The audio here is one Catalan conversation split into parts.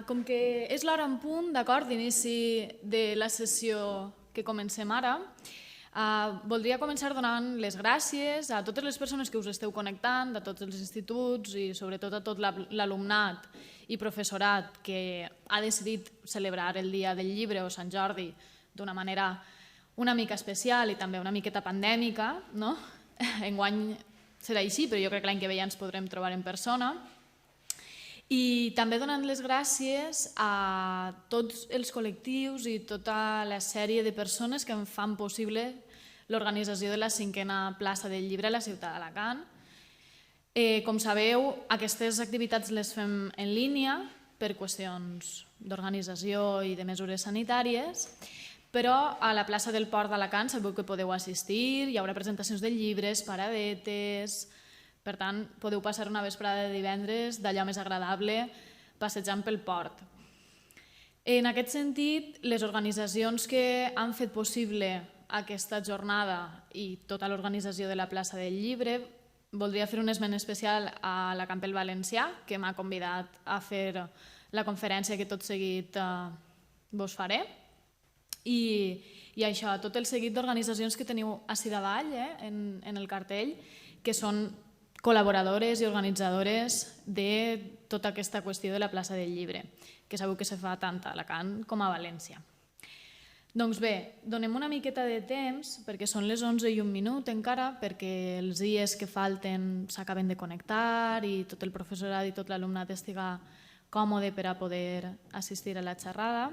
Com que és l'hora en punt, d'acord, d'inici de la sessió que comencem ara, voldria començar donant les gràcies a totes les persones que us esteu connectant, a tots els instituts i sobretot a tot l'alumnat i professorat que ha decidit celebrar el Dia del Llibre o Sant Jordi d'una manera una mica especial i també una miqueta pandèmica, no? Enguany serà així, però jo crec que l'any que ve ja ens podrem trobar en persona. I també donant les gràcies a tots els col·lectius i tota la sèrie de persones que fan possible l'organització de la 5a plaça del llibre a la ciutat d'Alacant. Com sabeu, aquestes activitats les fem en línia per qüestions d'organització i de mesures sanitàries, però a la plaça del Port d'Alacant sabeu que podeu assistir, hi haurà presentacions de llibres, paradetes. Per tant, podeu passar una vesprada de divendres d'allò més agradable passejant pel port. En aquest sentit, les organitzacions que han fet possible aquesta jornada i tota l'organització de la plaça del llibre, voldria fer un esment especial a la Campbell Valencià, que m'ha convidat a fer la conferència que tot seguit vos faré. I això, tot el seguit d'organitzacions que teniu ací davall en el cartell, que són col·laboradores i organitzadores de tota aquesta qüestió de la plaça del llibre, que sabeu que se fa tant a Alacant com a València. Doncs bé, donem una miqueta de temps, perquè són les 11:01 encara, perquè els dies que falten s'acaben de connectar i tot el professorat i tot l'alumnat estiga còmode per a poder assistir a la xerrada.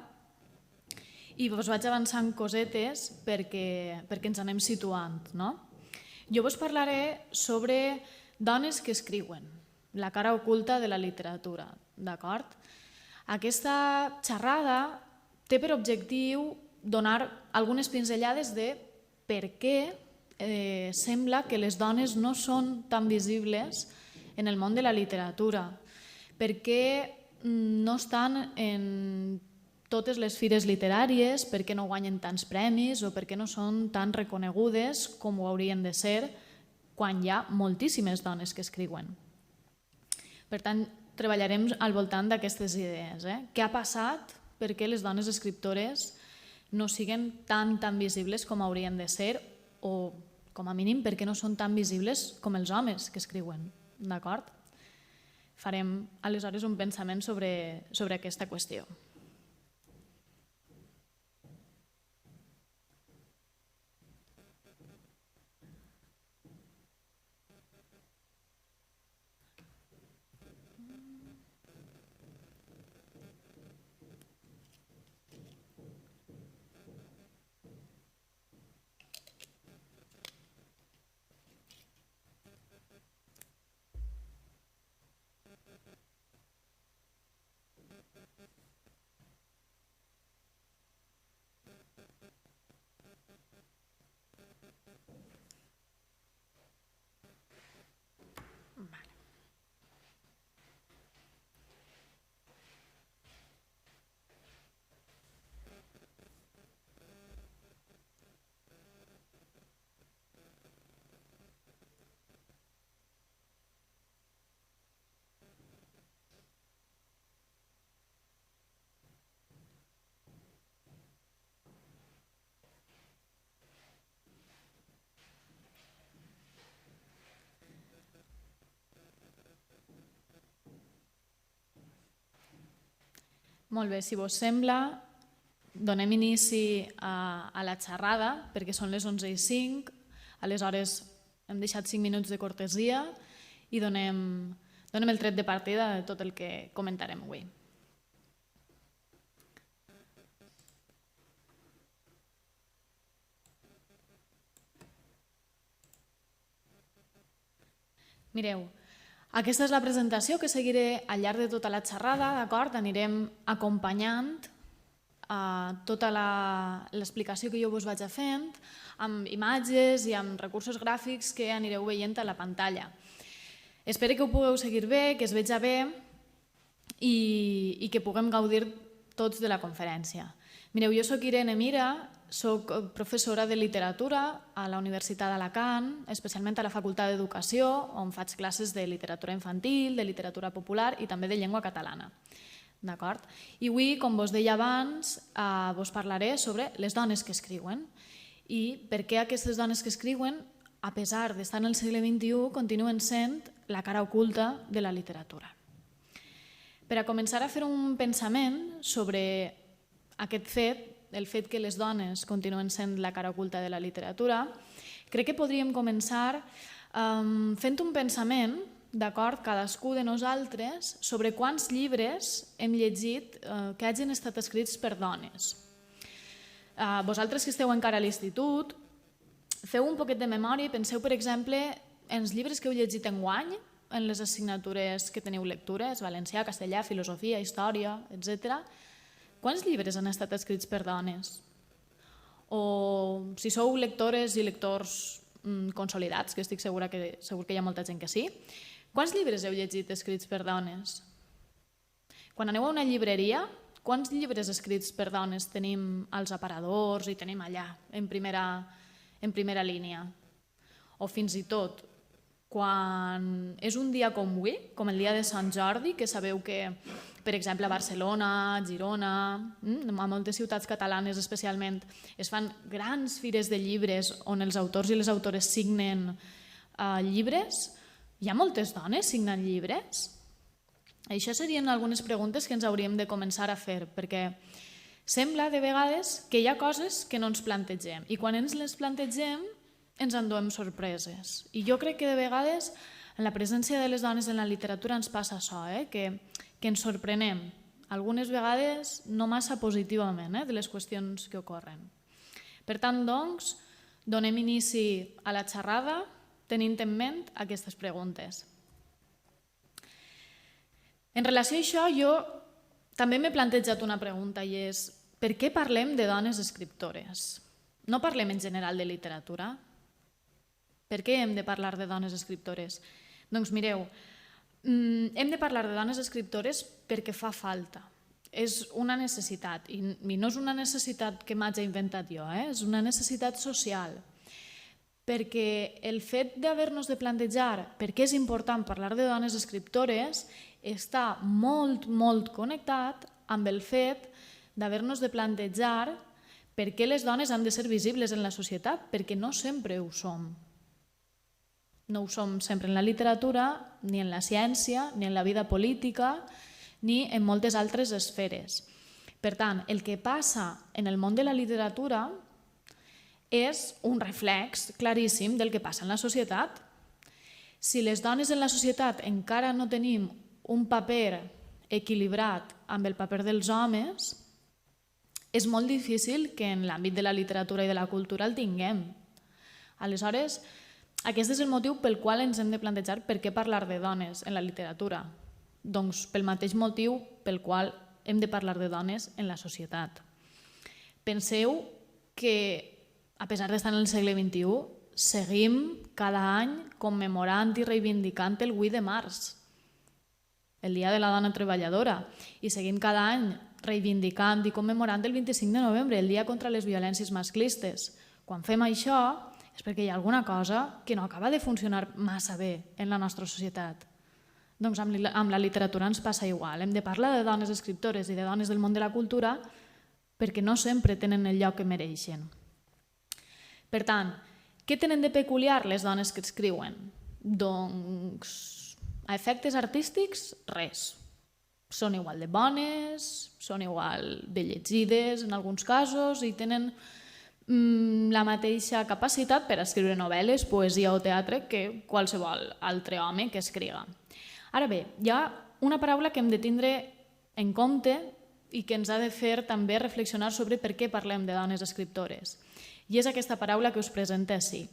I us vaig avançant cosetes perquè ens anem situant. Jo vos parlaré sobre dones que escriuen, la cara oculta de la literatura, d'acord? Aquesta xerrada té per objectiu donar algunes pinzellades de per què sembla que les dones no són tan visibles en el món de la literatura, per què no estan en totes les fires literàries, per què no guanyen tants premis o per què no són tan reconegudes com ho haurien de ser quan hi ha moltíssimes dones que escriuen. Per tant, treballarem al voltant d'aquestes idees. Què ha passat perquè les dones escriptores no siguen tan visibles com haurien de ser o, com a mínim, perquè no són tan visibles com els homes que escriuen. D'acord? Farem aleshores un pensament sobre aquesta qüestió. Molt bé, si vos sembla, donem inici a la xerrada, perquè són les 11:05, aleshores hem deixat 5 minuts de cortesia i donem el tret de partida de tot el que comentarem avui. Mireu, aquesta és la presentació que seguiré al llarg de tota la xerrada, d'acord? Anirem acompanyant tota l'explicació que jo vos vaig fent amb imatges i amb recursos gràfics que anireu veient a la pantalla. Espero que ho pugueu seguir bé, que es veja bé i que puguem gaudir tots de la conferència. Mireu, jo soc Irene Mira, soc professora de literatura a la Universitat d'Alacant, especialment a la Facultat d'Educació, on faig classes de literatura infantil, de literatura popular i també de llengua catalana. d'acord? I avui, com vos deia abans, vos parlaré sobre les dones que escriuen i per què aquestes dones que escriuen, a pesar d'estar en el segle XXI, continuen sent la cara oculta de la literatura. Per a començar a fer un pensament sobre aquest fet, el fet que les dones continuen sent la cara oculta de la literatura, crec que podríem començar fent un pensament, d'acord, cadascú de nosaltres, sobre quants llibres hem llegit que hagin estat escrits per dones. Vosaltres que esteu encara a l'institut, feu un poquet de memòria i penseu, per exemple, en els llibres que heu llegit enguany, en les assignatures que teniu lectures, valencià, castellà, filosofia, història, etc. Quants llibres han estat escrits per dones? O si sou lectores i lectors consolidats, que estic segura que segur que hi ha molta gent que sí, quants llibres heu llegit escrits per dones? Quan aneu a una llibreria, quants llibres escrits per dones tenim als aparadors i tenim allà, en primera línia? O fins i tot, quan és un dia com avui, com el dia de Sant Jordi, que sabeu que, per exemple, a Barcelona, Girona, a moltes ciutats catalanes especialment, es fan grans fires de llibres on els autors i les autores signen llibres, hi ha moltes dones signant llibres? Això serien algunes preguntes que ens hauríem de començar a fer, perquè sembla de vegades que hi ha coses que no ens plantegem i quan ens les plantegem ens enduem sorpreses. I jo crec que de vegades en la presència de les dones en la literatura ens passa això, que ens sorprenem, algunes vegades no massa positivament, de les qüestions que ocorren. Per tant, doncs, donem inici a la xerrada tenint en ment aquestes preguntes. En relació a això, jo també m'he plantejat una pregunta i és per què parlem de dones escriptores? No parlem en general de literatura? Per què hem de parlar de dones escriptores? Doncs mireu, hem de parlar de dones escriptores perquè fa falta. És una necessitat, i no és una necessitat que m'haig inventat jo, és una necessitat social. Perquè el fet d'haver-nos de plantejar per què és important parlar de dones escriptores està molt, molt connectat amb el fet d'haver-nos de plantejar per què les dones han de ser visibles en la societat, perquè no sempre ho som. No ho som sempre en la literatura, ni en la ciència, ni en la vida política, ni en moltes altres esferes. Per tant, el que passa en el món de la literatura és un reflex claríssim del que passa en la societat. Si les dones en la societat encara no tenim un paper equilibrat amb el paper dels homes, és molt difícil que en l'àmbit de la literatura i de la cultura el tinguem. Aleshores, aquest és el motiu pel qual ens hem de plantejar per què parlar de dones en la literatura. Doncs pel mateix motiu pel qual hem de parlar de dones en la societat. Penseu que, a pesar d'estar en el segle XXI, seguim cada any commemorant i reivindicant el 8 de març, el Dia de la Dona Treballadora, i seguim cada any reivindicant i commemorant el 25 de novembre, el Dia contra les Violències Masclistes. Quan fem això és perquè hi ha alguna cosa que no acaba de funcionar massa bé en la nostra societat. Doncs amb la literatura ens passa igual. Hem de parlar de dones escriptores i de dones del món de la cultura perquè no sempre tenen el lloc que mereixen. Per tant, què tenen de peculiar les dones que escriuen? Doncs, a efectes artístics, res. Són igual de bones, són igual de llegides en alguns casos i tenen la mateixa capacitat per escriure novel·les, poesia o teatre que qualsevol altre home que escriga. Ara bé, hi ha una paraula que hem de tindre en compte i que ens ha de fer també reflexionar sobre per què parlem de dones escriptores. I és aquesta paraula que us presento ací.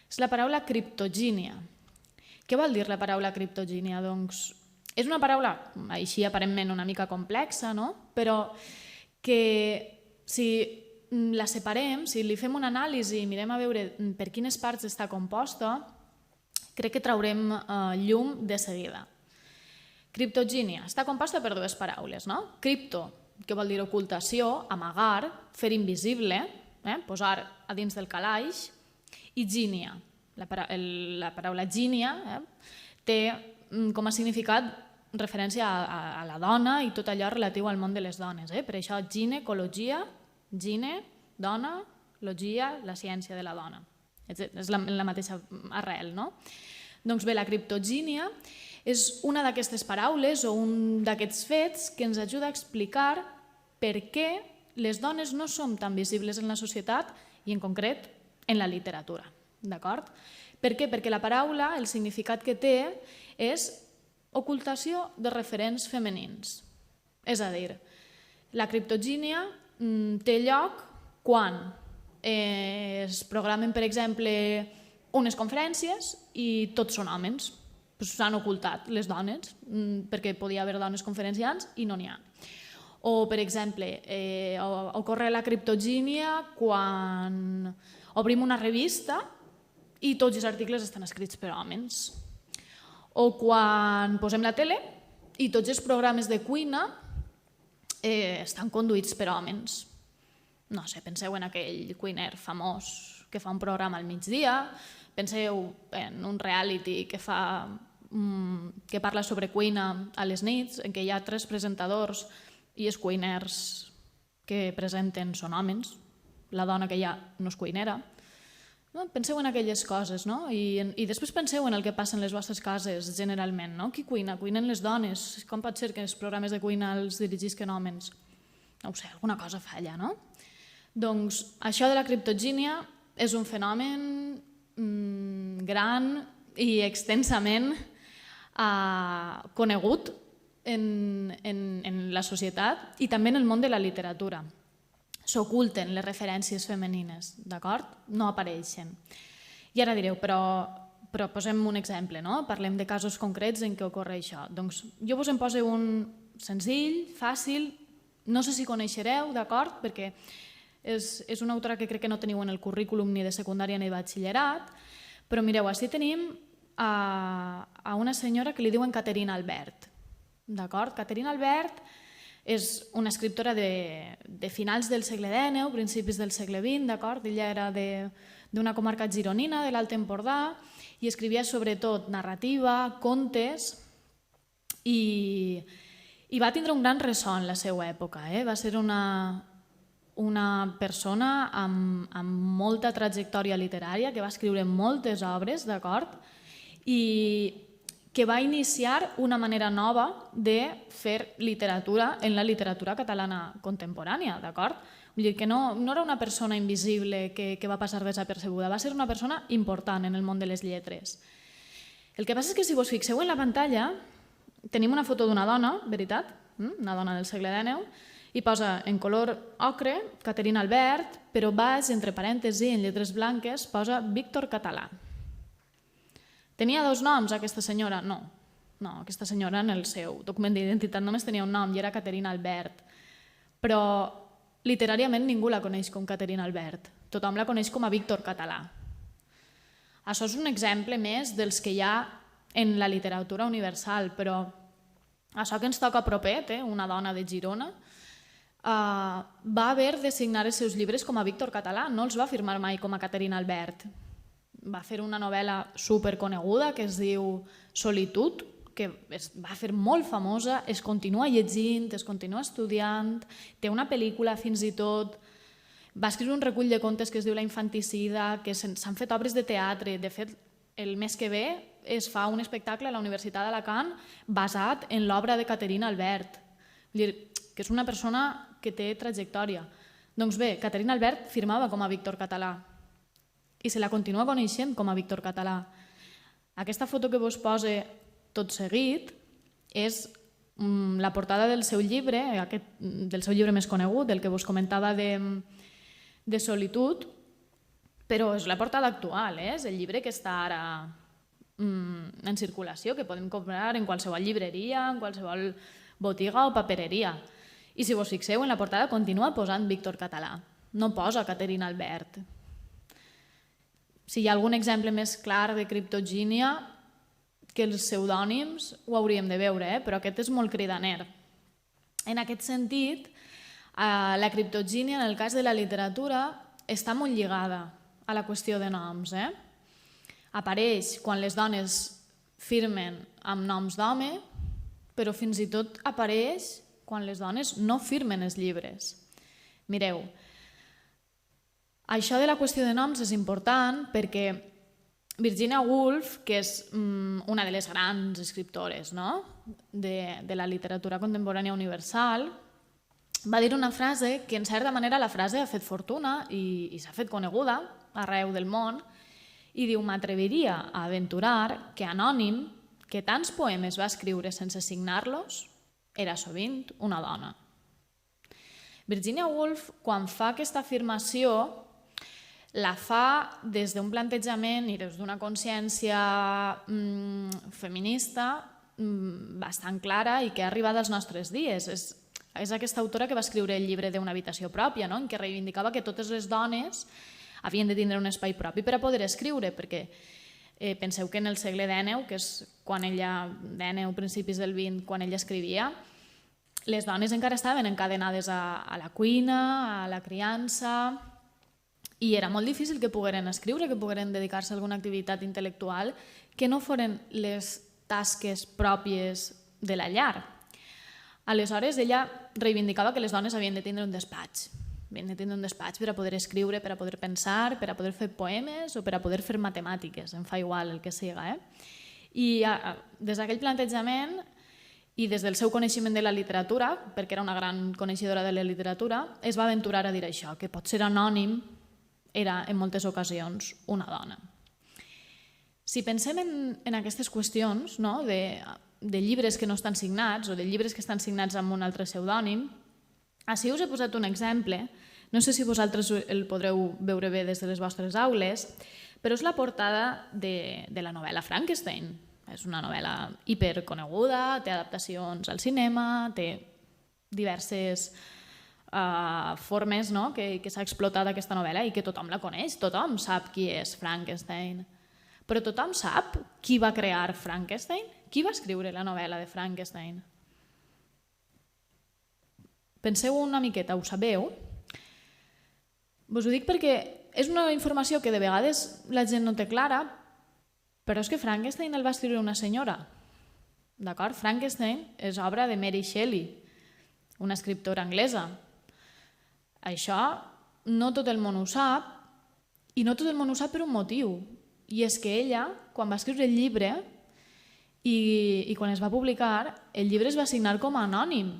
És la paraula criptogínia. Què vol dir la paraula criptogínia? Doncs és una paraula així aparentment una mica complexa, no? Però que si la separem, si li fem una anàlisi i mirem a veure per quines parts està composta, crec que traurem llum de seguida. Criptogínia està composta per dues paraules, no? Cripto, que vol dir ocultació, amagar, fer invisible, posar a dins del calaix, i gínia. La paraula gínia té com a significat referència a la dona i tot allò relatiu al món de les dones. Per això ginecologia, gine, dona, logia, la ciència de la dona. És la mateixa arrel, no? Doncs bé, la criptogínia és una d'aquestes paraules o un d'aquests fets que ens ajuda a explicar per què les dones no som tan visibles en la societat i en concret en la literatura. D'acord? Per què? Perquè la paraula, el significat que té és ocultació de referents femenins. És a dir, la criptogínia té lloc quan es programen, per exemple, unes conferències i tots són homes. S'han ocultat les dones perquè podia haver dones conferenciants i no n'hi ha. O, per exemple, ocorre la criptogínia quan obrim una revista i tots els articles estan escrits per homes. O quan posem la tele i tots els programes de cuina estan conduïts per homes. No sé, penseu en aquell cuiner famós que fa un programa al migdia, penseu en un reality que parla sobre cuina a les nits, en què hi ha 3 presentadors i els cuiners que presenten són homes, la dona que hi ha no és cuinera. Penseu en aquelles coses, no? I després penseu en el que passa en les vostres cases generalment, no? Qui cuina? Cuinen les dones. Com pot ser que els programes de cuina els dirigisquen homes? No ho sé, alguna cosa falla, no? Doncs això de la criptogínia és un fenomen gran i extensament conegut en la societat i també en el món de la literatura. S'oculten les referències femenines, d'acord? No apareixen. I ara direu, però posem un exemple, no? Parlem de casos concrets en què ocorre això. Doncs jo us en poso un senzill, fàcil, no sé si coneixereu, d'acord? Perquè és una autora que crec que no teniu en el currículum ni de secundària ni de batxillerat, però mireu, així tenim a una senyora que li diuen Caterina Albert, d'acord? Caterina Albert és una escriptora de finals del segle XIX, principis del segle XX, d'acord? Ella era d'una comarca gironina, de l'Alt Empordà, i escrivia sobretot narrativa, contes, i va tindre un gran ressò en la seva època. Va ser una persona amb molta trajectòria literària, que va escriure moltes obres, d'acord? I que va iniciar una manera nova de fer literatura en la literatura catalana contemporània, d'acord? Vull dir que no era una persona invisible que va passar desapercebuda, va ser una persona important en el món de les lletres. El que passa és que si vos fixeu en la pantalla, tenim una foto d'una dona, veritat? Una dona del segle XIX, i posa en color ocre Caterina Albert, però baix, entre parèntesis, en lletres blanques, posa Víctor Català. Tenia 2 noms aquesta senyora? No, aquesta senyora en el seu document d'identitat només tenia un nom i era Caterina Albert. Però literàriament ningú la coneix com Caterina Albert. Tothom la coneix com a Víctor Català. Això és un exemple més dels que hi ha en la literatura universal, però això que ens toca propet, una dona de Girona, va haver de signar els seus llibres com a Víctor Català, no els va firmar mai com a Caterina Albert. Va fer una novel·la superconeguda que es diu Solitud, que es va fer molt famosa, es continua llegint, es continua estudiant, té una pel·lícula fins i tot, va escriure un recull de contes que es diu La infanticida, que s'han fet obres de teatre, de fet el mes que ve es fa un espectacle a la Universitat d'Alacant basat en l'obra de Caterina Albert. Vull dir que és una persona que té trajectòria. Doncs bé, Caterina Albert firmava com a Víctor Català i se la continua coneixent com a Víctor Català. Aquesta foto que vos posa tot seguit és la portada del seu llibre, del seu llibre més conegut, del que vos comentava de Solitud, però és la portada actual, és el llibre que està ara en circulació, que podem comprar en qualsevol llibreria, en qualsevol botiga o papereria. I si vos fixeu, en la portada continua posant Víctor Català, no posa Caterina Albert. Si hi ha algun exemple més clar de criptogínia, que els pseudònims ho hauríem de veure, però aquest és molt cridaner. En aquest sentit, la criptogínia, en el cas de la literatura, està molt lligada a la qüestió de noms. Apareix quan les dones firmen amb noms d'home, però fins i tot apareix quan les dones no firmen els llibres. Mireu, això de la qüestió de noms és important perquè Virginia Woolf, que és una de les grans escriptores, no? de la literatura contemporània universal, va dir una frase que en certa manera la frase ha fet fortuna i s'ha fet coneguda arreu del món, i diu: m'atreviria a aventurar que Anònim, que tants poemes va escriure sense signar-los, era sovint una dona. Virginia Woolf, quan fa aquesta afirmació, la fa des d'un plantejament i des d'una consciència feminista bastant clara i que ha arribat als nostres dies. És aquesta autora que va escriure el llibre d'Una habitació pròpia, no? En què reivindicava que totes les dones havien de tindre un espai propi per a poder escriure, perquè penseu que en el segle XIX, que és quan ella, XIX, principis del XX, quan ella escrivia, les dones encara estaven encadenades a la cuina, a la criança, i era molt difícil que pogueren escriure, que pogueren dedicar-se a alguna activitat intel·lectual que no foren les tasques pròpies de la llar. Aleshores, ella reivindicava que les dones havien de tindre un despatx. Havien de tindre un despatx per a poder escriure, per a poder pensar, per a poder fer poemes o per a poder fer matemàtiques, em fa igual el que siga. I des d'aquell plantejament i des del seu coneixement de la literatura, perquè era una gran coneixedora de la literatura, es va aventurar a dir això, que pot ser Anònim era en moltes ocasions una dona. Si pensem en aquestes qüestions, no? de llibres que no estan signats o de llibres que estan signats amb un altre pseudònim, ací us he posat un exemple, no sé si vosaltres el podreu veure bé des de les vostres aules, però és la portada de la novel·la Frankenstein. És una novel·la hiperconeguda, té adaptacions al cinema, té diverses formes, no? que s'ha explotat aquesta novel·la i que tothom la coneix, tothom sap qui és Frankenstein. Però tothom sap qui va crear Frankenstein? Qui va escriure la novel·la de Frankenstein? Penseu una miqueta, ho sabeu? Vos ho dic perquè és una informació que de vegades la gent no té clara, però és que Frankenstein el va escriure una senyora. D'acord? Frankenstein és obra de Mary Shelley, una escriptora anglesa. Això no tot el món ho sap, i no tot el món ho sap per un motiu. I és que ella, quan va escriure el llibre i quan es va publicar, el llibre es va signar com a anònim.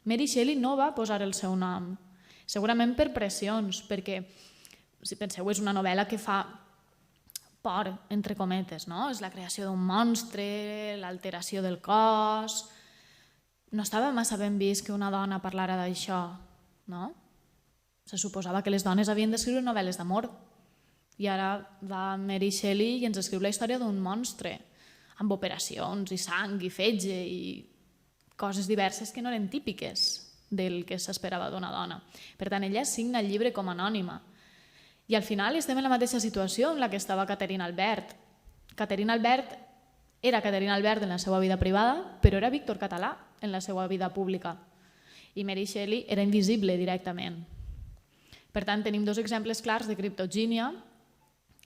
Mary Shelley no va posar el seu nom, segurament per pressions, perquè, si penseu, és una novel·la que fa por, entre cometes, no? És la creació d'un monstre, l'alteració del cos. No estava massa ben vist que una dona parlara d'això, no? Se suposava que les dones havien d'escriure novel·les d'amor. I ara va Mary Shelley i ens escriu la història d'un monstre, amb operacions i sang i fetge i coses diverses que no eren típiques del que s'esperava d'una dona. Per tant, ella signa el llibre com a anònima. I al final estem en la mateixa situació en la que estava Catherine Albert. Catherine Albert era Catherine Albert en la seva vida privada, però era Víctor Català en la seva vida pública. I Mary Shelley era invisible directament. Per tant, tenim dos exemples clars de criptogínia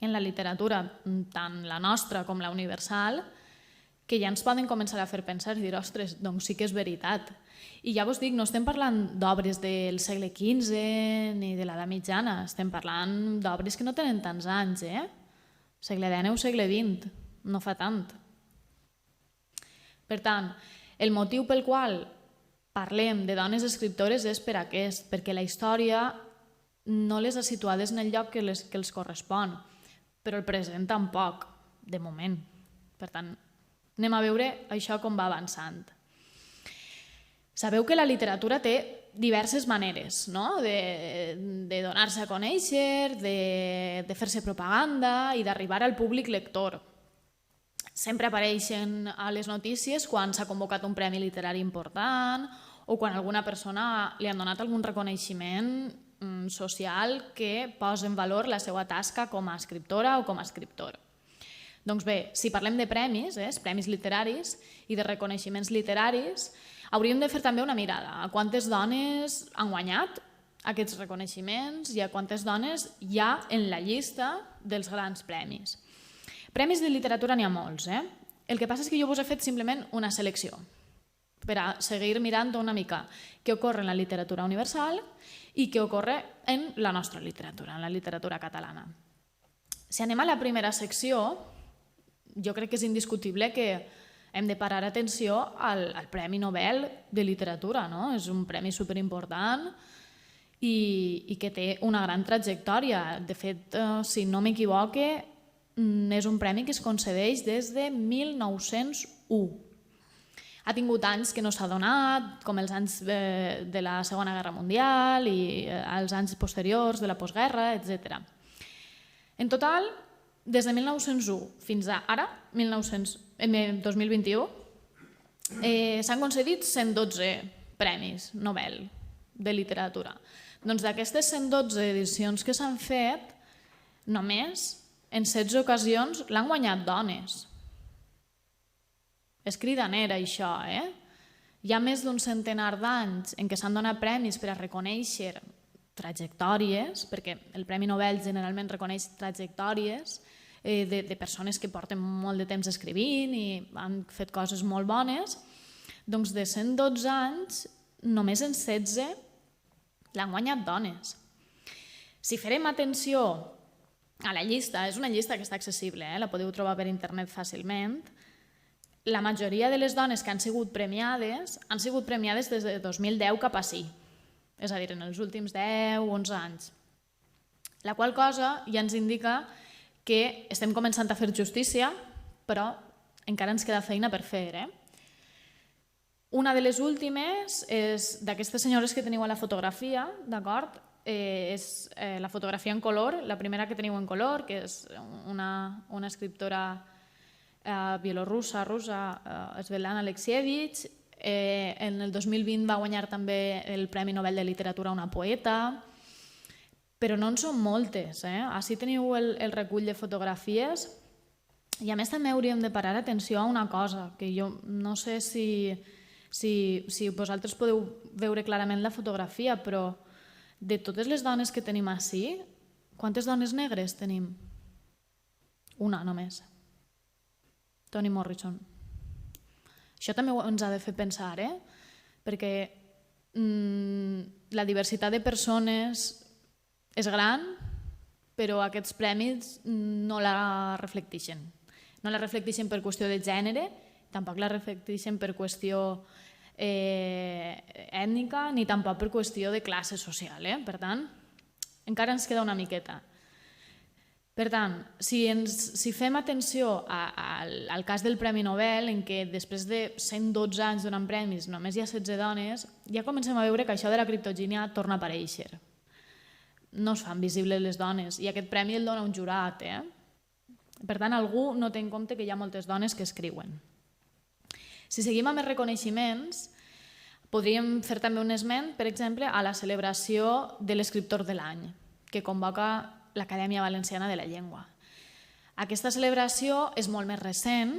en la literatura, tant la nostra com la universal, que ja ens poden començar a fer pensar i dir, ostres, doncs sí que és veritat. I ja vos dic, no estem parlant d'obres del segle XV ni de l'edat mitjana, estem parlant d'obres que no tenen tants anys, Segle XIX, segle XX, no fa tant. Per tant, el motiu pel qual parlem de dones escriptores és per aquest, perquè la història no les ha situades en el lloc que els correspon, però el present tampoc, de moment. Per tant, anem a veure això com va avançant. Sabeu que la literatura té diverses maneres, no? de donar-se a conèixer, de fer-se propaganda i d'arribar al públic lector. Sempre apareixen a les notícies quan s'ha convocat un premi literari important o quan a alguna persona li han donat algun reconeixement social que posa en valor la seva tasca com a escriptora o com a escriptor. Doncs bé, si parlem de premis, premis literaris i de reconeixements literaris, hauríem de fer també una mirada a quantes dones han guanyat aquests reconeixements i a quantes dones hi ha en la llista dels grans premis. Premis de literatura n'hi ha molts, El que passa és que jo vos he fet simplement una selecció. per a seguir mirant una mica què ocorre en la literatura universal i què ocorre en la nostra literatura, en la literatura catalana. Si anem a la primera secció, jo crec que és indiscutible que hem de parar atenció al Premi Nobel de Literatura, no? És un premi superimportant i que té una gran trajectòria. De fet, si no m'equivoque, és un premi que es concedeix des de 1901. Ha tingut anys que no s'ha donat, com els anys de la Segona Guerra Mundial i els anys posteriors de la postguerra, etc. En total, des de 1901 fins a ara, 2021, s'han concedit 112 premis Nobel de literatura. Doncs d'aquestes 112 edicions que s'han fet, només en 16 ocasions l'han guanyat dones. És cridaner això, Hi ha més d'un centenar d'anys en què s'han donat premis per a reconèixer trajectòries, perquè el Premi Nobel generalment reconeix trajectòries de persones que porten molt de temps escrivint i han fet coses molt bones. Doncs de 112 anys, només en 16 l'han guanyat dones. Si farem atenció a la llista, és una llista que està accessible, la podeu trobar per internet fàcilment, la majoria de les dones que han sigut premiades des de 2010 cap a sí, és a dir, en els últims 10-11 anys. La qual cosa ja ens indica que estem començant a fer justícia, però encara ens queda feina per fer. Una de les últimes és d'aquestes senyores que teniu a la fotografia, d'acord? És la fotografia en color, la primera que teniu en color, que és una escriptora bielorrussa, Svetlana Alexievich. En el 2020 va guanyar també el Premi Nobel de Literatura una poeta, però no en són moltes. Així teniu el recull de fotografies i a més també hauríem de parar atenció a una cosa, que jo no sé si vosaltres podeu veure clarament la fotografia, però de totes les dones que tenim així, quantes dones negres tenim? Una només. Toni Morrison. Això també ens ha de fer pensar, perquè la diversitat de persones és gran, però aquests premis no la reflecteixen. No la reflecteixen per qüestió de gènere, tampoc la reflecteixen per qüestió ètnica, ni tampoc per qüestió de classe social. Per tant, encara ens queda una miqueta. Per tant, si fem atenció al cas del Premi Nobel, en què després de 112 anys donant premis només hi ha 16 dones, ja comencem a veure que això de la criptogènia torna a aparèixer. No es fan visibles les dones i aquest premi el dona un jurat. Per tant, algú no té en compte que hi ha moltes dones que escriuen. Si seguim amb els reconeixements, podríem fer també un esment, per exemple, a la celebració de l'escriptor de l'any, que convoca l'Acadèmia Valenciana de la Llengua. Aquesta celebració és molt més recent,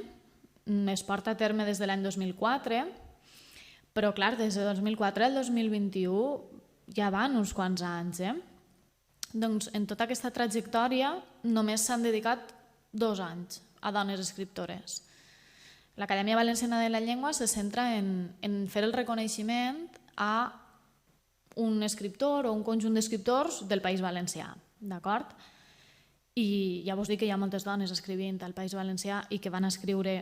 es porta a terme des de l'any 2004, però clar, des de 2004 al 2021 ja van uns quants anys. Doncs en tota aquesta trajectòria només s'han dedicat 2 anys a dones escriptores. L'Acadèmia Valenciana de la Llengua se centra en fer el reconeixement a un escriptor o un conjunt d'escriptors del País Valencià. D'acord? I ja vos dic que hi ha moltes dones escrivint al País Valencià i que van escriure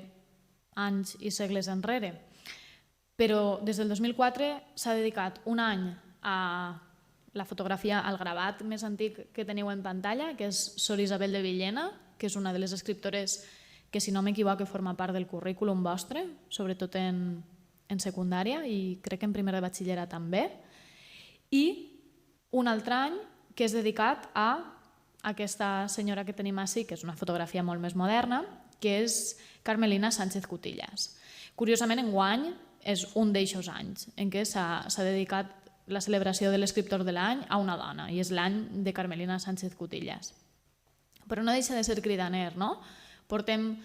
anys i segles enrere. Però des del 2004 s'ha dedicat un any a la fotografia, al gravat més antic que teniu en pantalla, que és Sor Isabel de Villena, que és una de les escriptores que, si no m'equivoco, forma part del currículum vostre, sobretot en secundària i crec que en primer de batxillerat també. I un altre any que és dedicat a aquesta senyora que tenim així, que és una fotografia molt més moderna, que és Carmelina Sánchez Cutillas. Curiosament, enguany és un d'eixos anys en què s'ha dedicat la celebració de l'escriptor de l'any a una dona, i és l'any de Carmelina Sánchez Cutillas. Però no deixa de ser cridaner, no? Portem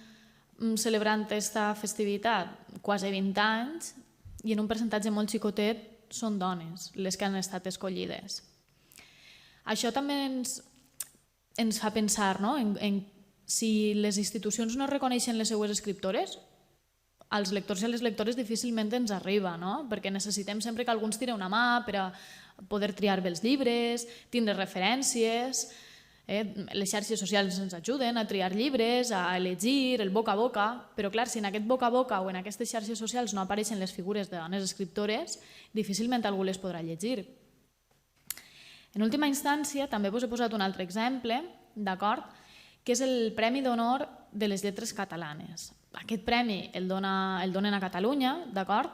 celebrant aquesta festivitat quasi 20 anys i en un percentatge molt xicotet són dones les que han estat escollides. Això també ens fa pensar en si les institucions no reconeixen les seues escriptores, als lectors i a les lectores difícilment ens arriba, no? Perquè necessitem sempre que algú ens tiri una mà per a poder triar bé els llibres, tindre referències. Les xarxes socials ens ajuden a triar llibres, a elegir, el boca a boca, però clar, si en aquest boca a boca o en aquestes xarxes socials no apareixen les figures de dones escriptores, difícilment algú les podrà llegir. En última instància, també us he posat un altre exemple, d'acord?, que és el Premi d'Honor de les Lletres Catalanes. Aquest premi el donen a Catalunya, d'acord?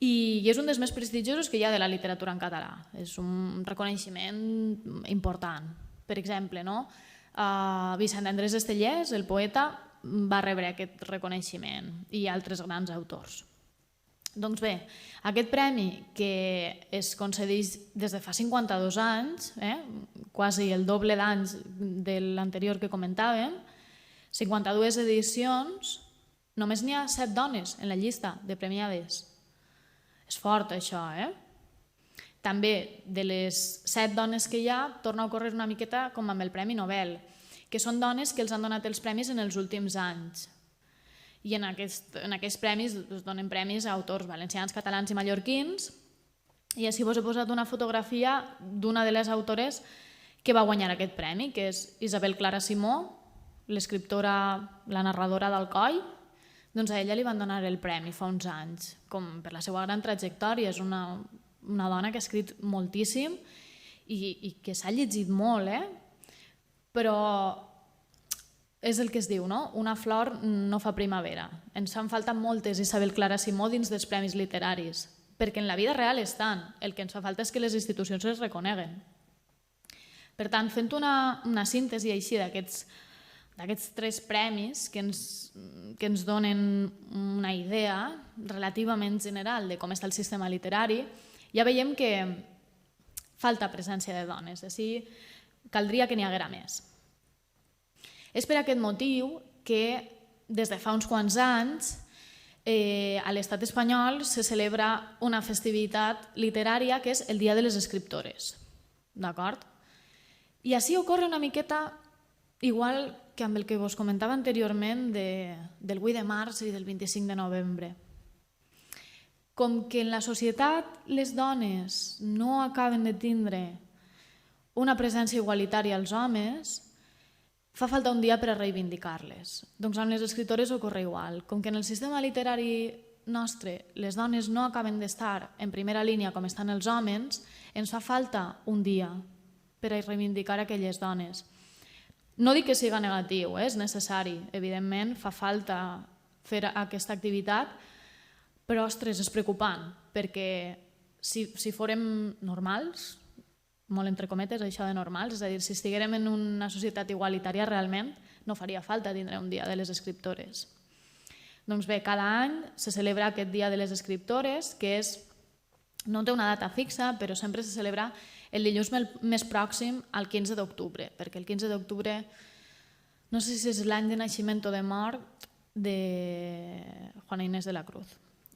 I és un dels més prestigiosos que hi ha de la literatura en català. És un reconeixement important. Per exemple, Vicent Andrés Estellés, el poeta, va rebre aquest reconeixement i altres grans autors. Doncs bé, aquest premi que es concedeix des de fa 52 anys, quasi el doble d'anys de l'anterior que comentàvem, 52 edicions, només n'hi ha 7 dones en la llista de premiades. És fort això, També de les 7 dones que hi ha, torna a ocórrer una miqueta com amb el Premi Nobel, que són dones que els han donat els premis en els últims anys. I en aquests premis es donen premis a autors valencians, catalans i mallorquins, i així us he posat una fotografia d'una de les autores que va guanyar aquest premi, que és Isabel Clara Simó, l'escriptora, la narradora d'Alcoi. Doncs a ella li van donar el premi fa uns anys, com per la seva gran trajectòria. És una dona que ha escrit moltíssim i que s'ha llegit molt, però és el que es diu, no? Una flor no fa primavera. Ens fan falta moltes Isabel Clara Simó dins dels premis literaris, perquè en la vida real estan. El que ens fa falta és que les institucions les reconeguen. Per tant, fent una síntesi així d'aquests 3 premis que ens donen una idea relativament general de com està el sistema literari, ja veiem que falta presència de dones. Així caldria que n'hi haguera més. És per aquest motiu que des de fa uns quants anys a l'estat espanyol se celebra una festivitat literària que és el Dia de les Escriptores. D'acord? I així ocorre una miqueta igual que amb el que vos comentava anteriorment del 8 de març i del 25 de novembre. Com que en la societat les dones no acaben de tindre una presència igualitària als homes, fa falta un dia per a reivindicar-les. Doncs amb les escriptores ocorre igual. Com que en el sistema literari nostre les dones no acaben d'estar en primera línia com estan els homes, ens fa falta un dia per a reivindicar aquelles dones. No dic que sigui negatiu, és necessari. Evidentment, fa falta fer aquesta activitat, però, ostres, és preocupant, perquè si fórem normals, molt entre cometes, això de normals, és a dir, si estiguérem en una societat igualitària realment, no faria falta tindre un dia de les escriptores. Doncs bé, cada any se celebra aquest dia de les escriptores, que no té una data fixa, però sempre se celebra el dilluns més pròxim al 15 d'octubre, perquè el 15 d'octubre, no sé si és l'any de naixement o de mort de Juana Inés de la Cruz.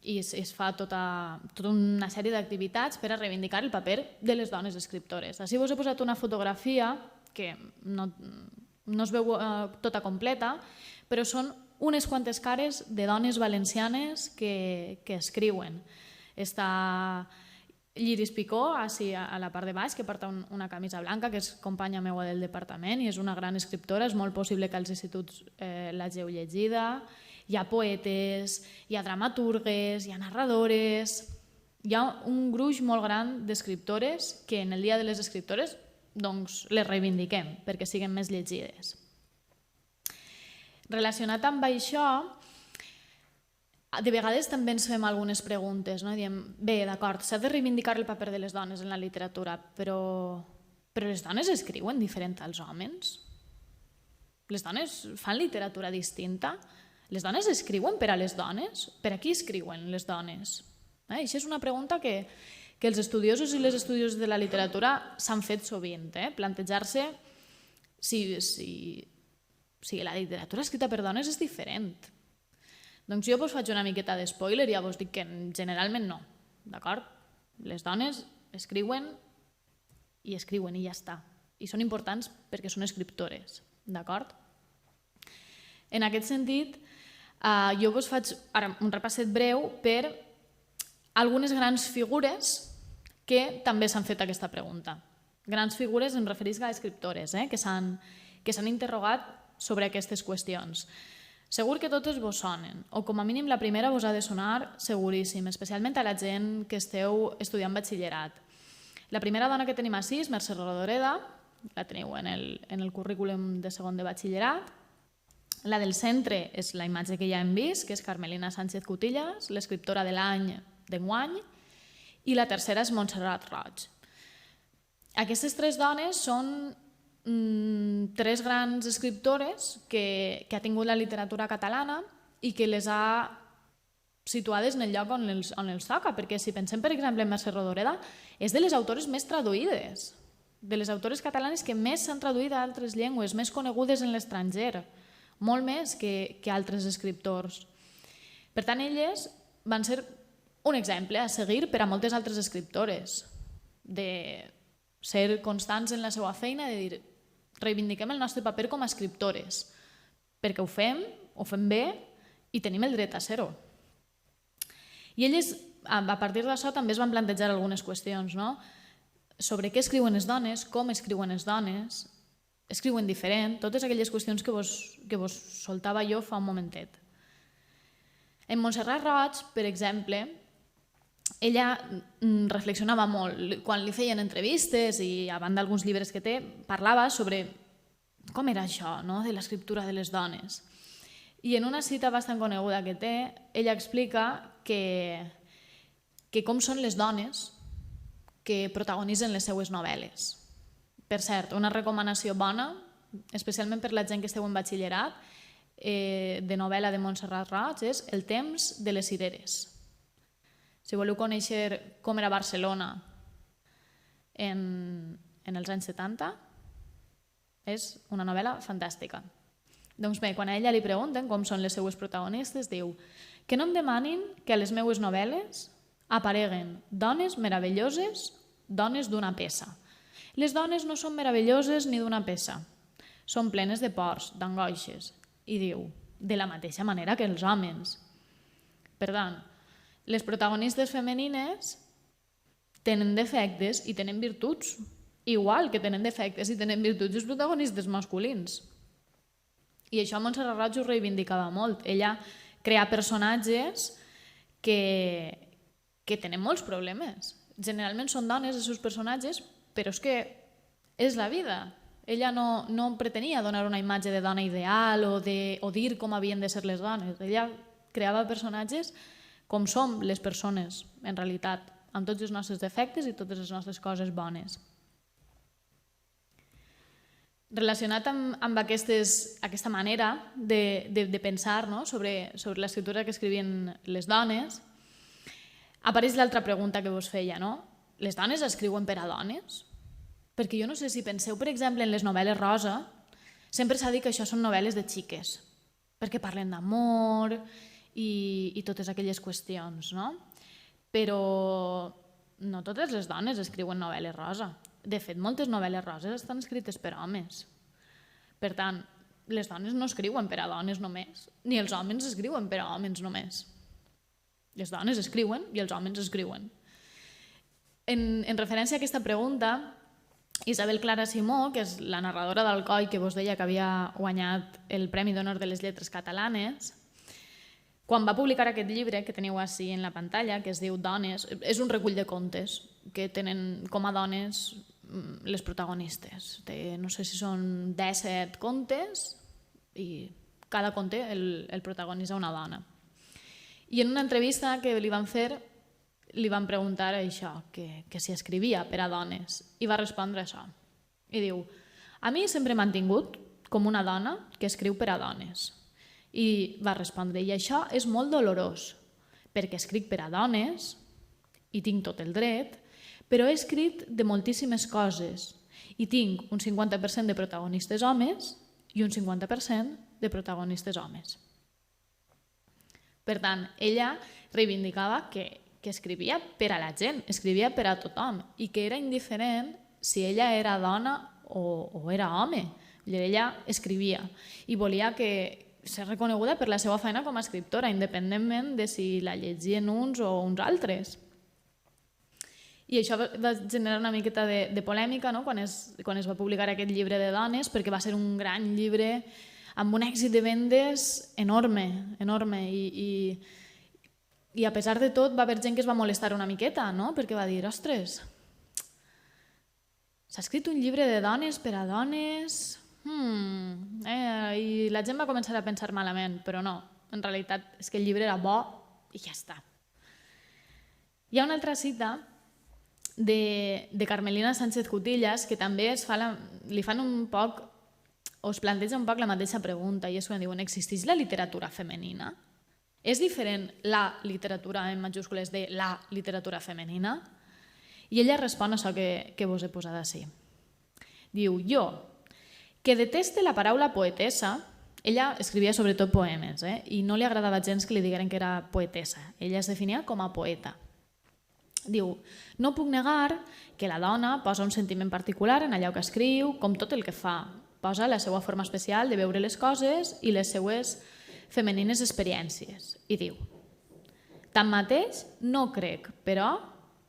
I es fa tota una sèrie d'activitats per a reivindicar el paper de les dones escriptores. Així us he posat una fotografia que no es veu tota completa, però són unes quantes cares de dones valencianes que escriuen. Està Lliris Picó, a la part de baix, que porta una camisa blanca, que és companya meua del departament i és una gran escriptora. És molt possible que als instituts l'hàgiu llegida. Hi ha poetes, hi ha dramaturgues, hi ha narradores. Hi ha un gruix molt gran d'escriptores que en el Dia de les Escriptores les reivindiquem perquè siguin més llegides. Relacionat amb això, de vegades també ens fem algunes preguntes. Diem, bé, d'acord, s'ha de reivindicar el paper de les dones en la literatura, però les dones escriuen diferent als homes? Les dones fan literatura distinta? Les dones escriuen per a les dones? Per a qui escriuen les dones? Això és una pregunta que els estudiosos i les estudioses de la literatura s'han fet sovint, plantejar-se si la literatura escrita per dones és diferent. Doncs jo vos faig una miqueta d'espoiler i ja vos dic que generalment no, d'acord? Les dones escriuen i ja està. I són importants perquè són escriptores, d'acord? En aquest sentit, Jo vos faig ara un repasset breu per algunes grans figures que també s'han fet aquesta pregunta. Grans figures em referisc a escriptores que s'han interrogat sobre aquestes qüestions. Segur que totes vos sonen, o com a mínim la primera vos ha de sonar seguríssim, especialment a la gent que esteu estudiant batxillerat. La primera dona que tenim així és Mercè Rodoreda, la teniu en el currículum de segon de batxillerat. La del centre és la imatge que ja hem vist, que és Carmelina Sánchez Cutillas, l'escriptora de l'any d'enguany, i la tercera és Montserrat Roig. Aquestes tres dones són tres grans escriptores que ha tingut la literatura catalana i que les ha situades en el lloc on els toca, perquè si pensem, per exemple, en Mercè Rodoreda, és de les autores més traduïdes, de les autores catalanes que més s'han traduït a altres llengües, més conegudes en l'estranger, molt més que altres escriptors. Per tant, elles van ser un exemple a seguir per a moltes altres escriptores, de ser constants en la seva feina, de dir reivindiquem el nostre paper com a escriptores, perquè ho fem bé i tenim el dret a ser-ho. I elles, a partir d'això, també es van plantejar algunes qüestions, no? Sobre què escriuen les dones, com escriuen les dones, escriuen diferent, totes aquelles qüestions que vos soltava jo fa un momentet. En Montserrat Roig, per exemple, ella reflexionava molt. Quan li feien entrevistes i a banda d'alguns llibres que té, parlava sobre com era això, no?, de l'escriptura de les dones. I en una cita bastant coneguda que té, ella explica que com són les dones que protagonitzen les seues novel·les. Per cert, una recomanació bona, especialment per la gent que esteu en batxillerat, de novel·la de Montserrat Roig, és El temps de les cireres. Si voleu conèixer com era Barcelona en els anys 70, és una novel·la fantàstica. Doncs bé, quan a ella li pregunten com són les seues protagonistes, diu que no em demanin que a les meues novel·les apareguen dones meravelloses, dones d'una peça. Les dones no són meravelloses ni d'una peça. Són plenes de pors, d'angoixes. I diu, de la mateixa manera que els homes. Per tant, les protagonistes femenines tenen defectes i tenen virtuts, igual que tenen defectes i tenen virtuts els protagonistes masculins. I això Montserrat Roig ho reivindicava molt. Ella crea personatges que tenen molts problemes. Generalment són dones, els seus personatges, però és que és la vida. Ella no pretenia donar una imatge de dona ideal o dir com havien de ser les dones. Ella creava personatges com som les persones, en realitat, amb tots els nostres defectes i totes les nostres coses bones. Relacionat amb aquesta manera de pensar sobre l'escriptura que escrivien les dones, apareix l'altra pregunta que vos feia, no? Les dones escriuen per a dones? Perquè jo no sé si penseu, per exemple, en les novel·les rosa, sempre s'ha dit que això són novel·les de xiques, perquè parlen d'amor i totes aquelles qüestions, no? Però no totes les dones escriuen novel·les rosa. De fet, moltes novel·les roses estan escrites per homes. Per tant, les dones no escriuen per a dones només, ni els homes escriuen per a homes només. Les dones escriuen i els homes escriuen. En referència a aquesta pregunta, Isabel Clara Simó, que és la narradora d'Alcoi que vos deia que havia guanyat el Premi d'Honor de les Lletres Catalanes, quan va publicar aquest llibre que teniu així en la pantalla, que es diu Dones, és un recull de contes que tenen com a dones les protagonistes. No sé si són 17 contes i cada conte el protagonitza una dona. I en una entrevista que li van fer, li van preguntar això, que si escrivia per a dones, i va respondre això. I diu, a mi sempre m'han tingut com una dona que escriu per a dones. I va respondre, i això és molt dolorós, perquè escric per a dones, i tinc tot el dret, però he escrit de moltíssimes coses, i tinc un 50% de protagonistes homes i un 50% de protagonistes homes. Per tant, ella reivindicava que escrivia per a la gent, escrivia per a tothom, i que era indiferent si ella era dona o era home. Ella escrivia i volia que ser reconeguda per la seva feina com a escriptora, independentment de si la llegien uns o uns altres. I això va generar una miqueta de polèmica, no? Quan es va publicar aquest llibre de dones, perquè va ser un gran llibre amb un èxit de vendes enorme, enorme. I a pesar de tot va haver gent que es va molestar una miqueta, no? Perquè va dir, ostres, s'ha escrit un llibre de dones per a dones... I la gent va començar a pensar malament, però no, en realitat és que el llibre era bo i ja està. Hi ha una altra cita de Carmelina Sánchez Cutillas que també li fan un poc, o es planteja un poc la mateixa pregunta, i és quan diuen, existeix la literatura femenina? És diferent la literatura en majúscules de la literatura femenina? I ella respon a això que vos he posat així. Diu, jo, que deteste la paraula poetessa, ella escrivia sobretot poemes, i no li agradava gens que li digueren que era poetessa. Ella es definia com a poeta. Diu, no puc negar que la dona posa un sentiment particular en allò que escriu, com tot el que fa. Posa la seva forma especial de veure les coses i les seues femenines experiències. I diu, tanmateix, no crec, però,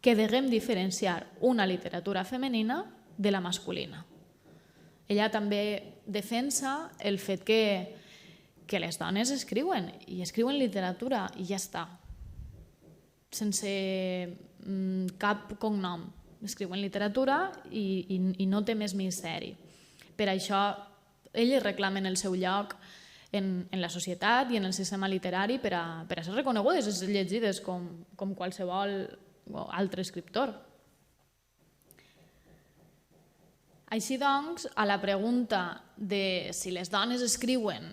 que deguem diferenciar una literatura femenina de la masculina. Ella també defensa el fet que les dones escriuen, i escriuen literatura, i ja està. Sense cap cognom. Escriuen literatura i no té més misteri. Per això, elles reclamen el seu lloc en la societat i en el sistema literari per a ser reconegudes i ser llegides com qualsevol altre escriptor. Així doncs, a la pregunta de si les dones escriuen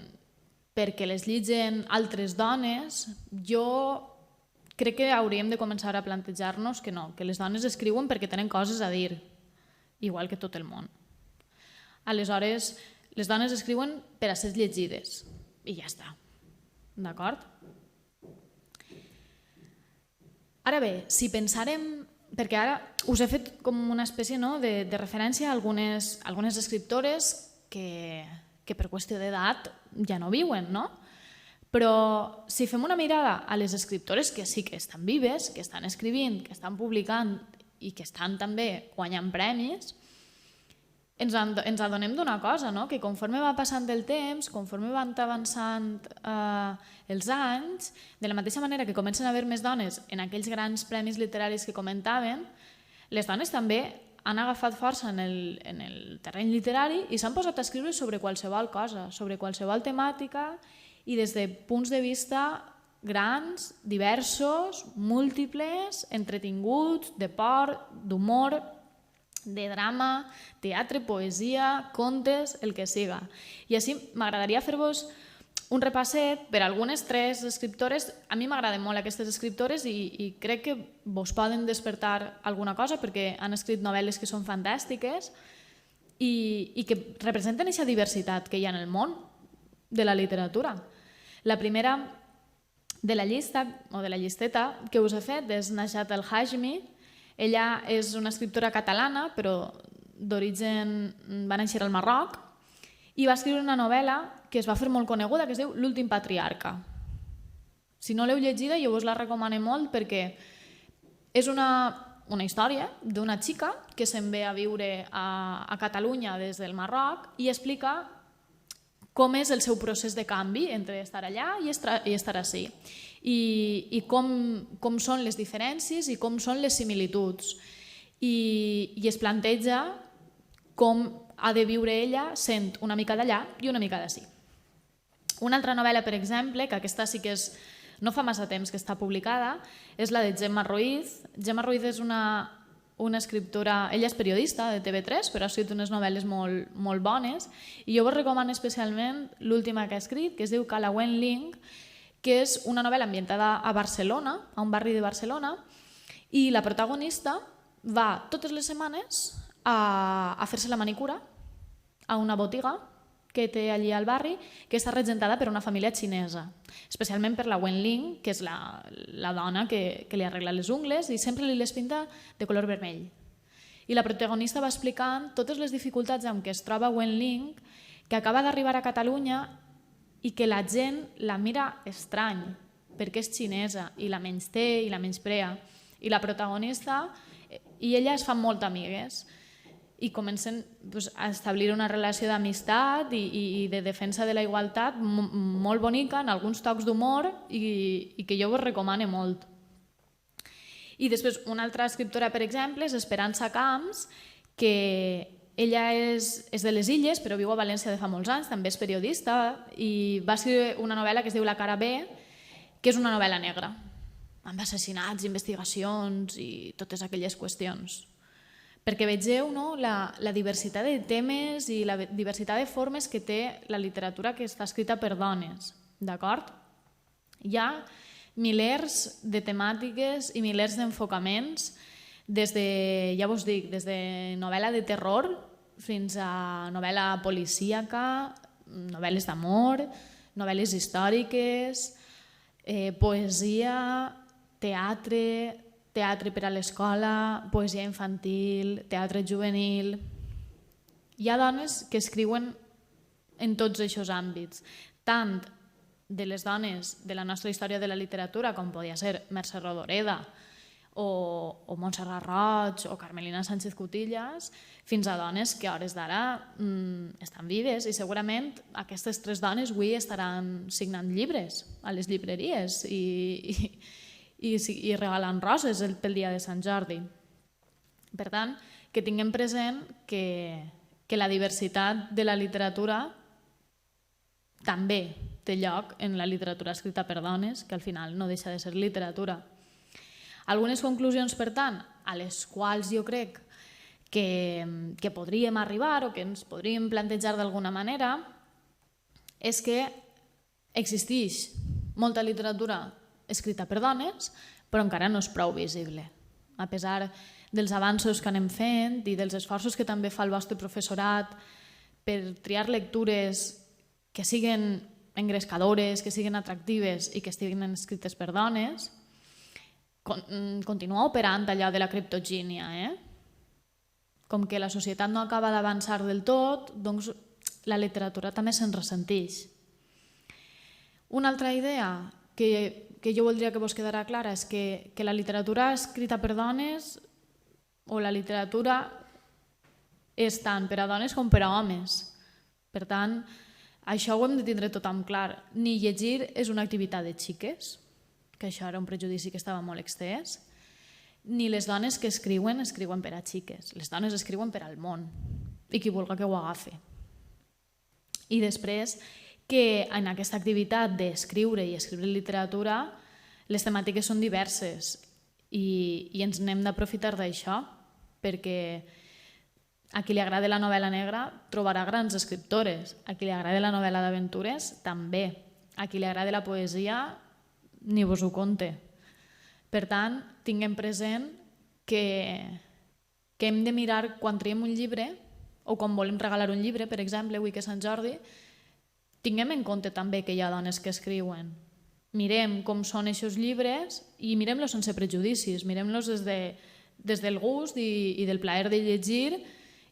perquè les lligen altres dones, jo crec que hauríem de començar a plantejar-nos que no, que les dones escriuen perquè tenen coses a dir, igual que tot el món. Aleshores, les dones escriuen per a ser llegides, i ja està. D'acord? Ara bé, si pensarem... Perquè ara us he fet com una espècie de referència a algunes escriptores que per qüestió d'edat ja no viuen, no? Però si fem una mirada a les escriptores que sí que estan vives, que estan escrivint, que estan publicant i que estan també guanyant premis, ens adonem d'una cosa, no? Que conforme va passant el temps, conforme van avançant els anys, de la mateixa manera que comencen a haver més dones en aquells grans premis literaris que comentaven, les dones també han agafat força en el terreny literari i s'han posat a escriure sobre qualsevol cosa, sobre qualsevol temàtica i des de punts de vista grans, diversos, múltiples, entretinguts, de por, d'humor, de drama, teatre, poesia, contes, el que siga. I així m'agradaria fer-vos un repasset per algunes tres escriptores. A mi m'agraden molt aquestes escriptores i crec que vos poden despertar alguna cosa perquè han escrit novel·les que són fantàstiques i que representen aquesta diversitat que hi ha en el món de la literatura. La primera de la llista, o de la llisteta que us he fet, és Najat El Hajmi. Ella és una escriptora catalana, però d'origen va néixer al Marroc, i va escriure una novel·la que es va fer molt coneguda, que es diu L'últim patriarca. Si no l'heu llegida, jo us la recomano molt perquè és una història d'una xica que se'n ve a viure a Catalunya des del Marroc i explica com és el seu procés de canvi entre estar allà i estar ací. I com són les diferències i com són les similituds. I es planteja com ha de viure ella sent una mica d'allà i una mica d'ací. Una altra novel·la, per exemple, que aquesta sí que no fa massa temps que està publicada, és la de Gemma Ruiz. Gemma Ruiz és una escriptora, ella és periodista de TV3, però ha escrit unes novel·les molt bones, i jo vos recomano especialment l'última que ha escrit, que es diu Cala Wen Ling, que és una novel·la ambientada a Barcelona, a un barri de Barcelona, i la protagonista va totes les setmanes a fer-se la manicura a una botiga que té allí al barri, que està regentada per una família xinesa, especialment per la Wen Ling, que és la dona que li arregla les ungles i sempre li les pinta de color vermell. I la protagonista va explicant totes les dificultats amb què es troba Wen Ling, que acaba d'arribar a Catalunya i que la gent la mira estrany, perquè és xinesa, i la menysté i la menysprea. I la protagonista i ella es fan molt amigues i comencen a establir una relació d'amistat i de defensa de la igualtat molt bonica, en alguns tocs d'humor, i que jo vos recomano molt. I després una altra escriptora, per exemple, és Esperança Camps, que ella és de les Illes, però viu a València de fa molts anys, també és periodista, i va escriure una novel·la que es diu La cara B, que és una novel·la negra, amb assassinats, investigacions i totes aquelles qüestions. Perquè vegeu la diversitat de temes i la diversitat de formes que té la literatura que està escrita per dones, d'acord? Hi ha milers de temàtiques i milers d'enfocaments, des de, ja vos dic, des de novel·la de terror fins a novel·la policíaca, novel·les d'amor, novel·les històriques, poesia, teatre per a l'escola, poesia infantil, teatre juvenil. Hi ha dones que escriuen en tots aquests àmbits, tant de les dones de la nostra història de la literatura, com podia ser Mercè Rodoreda, o Montserrat Roig, o Carmelina Sánchez Cutillas, fins a dones que a hores d'ara estan vives, i segurament aquestes 3 dones avui estaran signant llibres a les llibreries i regalant roses pel dia de Sant Jordi. Per tant, que tinguem present que la diversitat de la literatura també té lloc en la literatura escrita per dones, que al final no deixa de ser literatura. Algunes conclusions, per tant, a les quals jo crec que podríem arribar o que ens podríem plantejar d'alguna manera, és que existeix molta literatura escrita per dones, però encara no és prou visible. A pesar dels avanços que anem fent i dels esforços que també fa el vostre professorat per triar lectures que siguin engrescadores, que siguin atractives i que estiguin escrites per dones, continua operant allò de la criptogínia. Com que la societat no acaba d'avançar del tot, doncs la literatura també se'n ressenteix. Una altra idea que jo voldria que vos quedara clara és que la literatura escrita per dones o la literatura és tant per a dones com per a homes. Per tant, això ho hem de tindre tothom clar. Ni llegir és una activitat de xiques, que això era un prejudici que estava molt extès, ni les dones que escriuen per a xiques. Les dones escriuen per al món i qui vulgui que ho agafi. I després, que en aquesta activitat d'escriure i escriure literatura les temàtiques són diverses i ens n'hem d'aprofitar d'això, perquè a qui li agrada la novel·la negra trobarà grans escriptores, a qui li agrada la novel·la d'aventures també, a qui li agrada la poesia ni vos ho conte. Per tant, tinguem present que hem de mirar quan triem un llibre o quan volem regalar un llibre, per exemple, avui que és Sant Jordi, tinguem en compte també que hi ha dones que escriuen. Mirem com són aquests llibres i mirem-los sense prejudicis, mirem-los des del gust i del plaer de llegir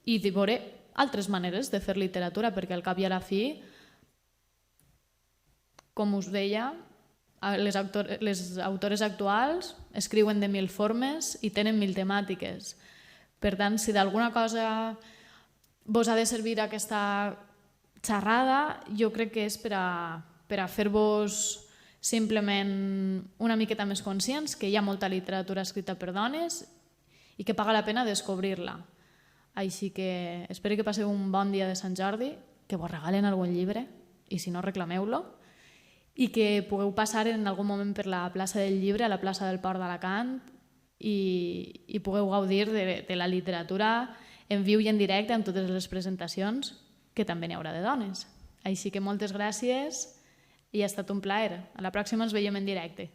i de veure altres maneres de fer literatura, perquè al cap i a la fi, com us deia, les autores actuals escriuen de 1000 formes i tenen 1000 temàtiques. Per tant, si d'alguna cosa vos ha de servir aquesta xerrada, jo crec que és per a fer-vos simplement una miqueta més conscients que hi ha molta literatura escrita per dones i que paga la pena descobrir-la. Així que espero que passeu un bon dia de Sant Jordi, que vos regalen algun llibre i si no reclameu-lo, i que pugueu passar en algun moment per la plaça del Llibre, a la plaça del Port d'Alacant, i pugueu gaudir de la literatura en viu i en directe amb totes les presentacions, que també n'hi haurà de dones. Així que moltes gràcies i ha estat un plaer. A la pròxima ens veiem en directe.